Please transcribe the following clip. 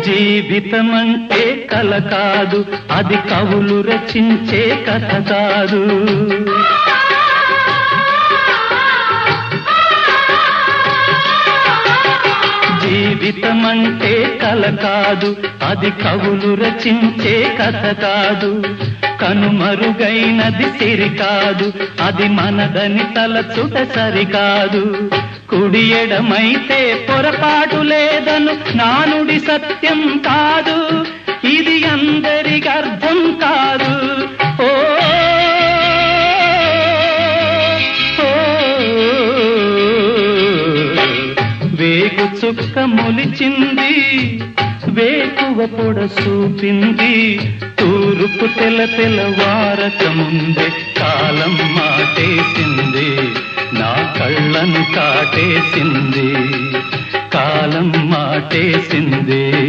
జీవితమంటే కల కాదు, అది కవులు రచించే కథ కాదు. జీవితమంటే కల కాదు, అది కవులు రచించే కథ కాదు. కనుమరుగైనది సిరి కాదు, అది మనదని తలచుట సరికాదు. కుడి ఎడమైతే పొరపాటు లేదను నానుడి సత్యం కాదు, ఇది అందరికి అర్థం కాదు. ఓ వేగు చుక్క మొలిచింది, వేకువ పొడ చూపింది, తూర్పు తెల్లవారక ముందే కాలం మాటేసింది, నా కళ్ళను కాటేసింది, కాలం మాటేసింది.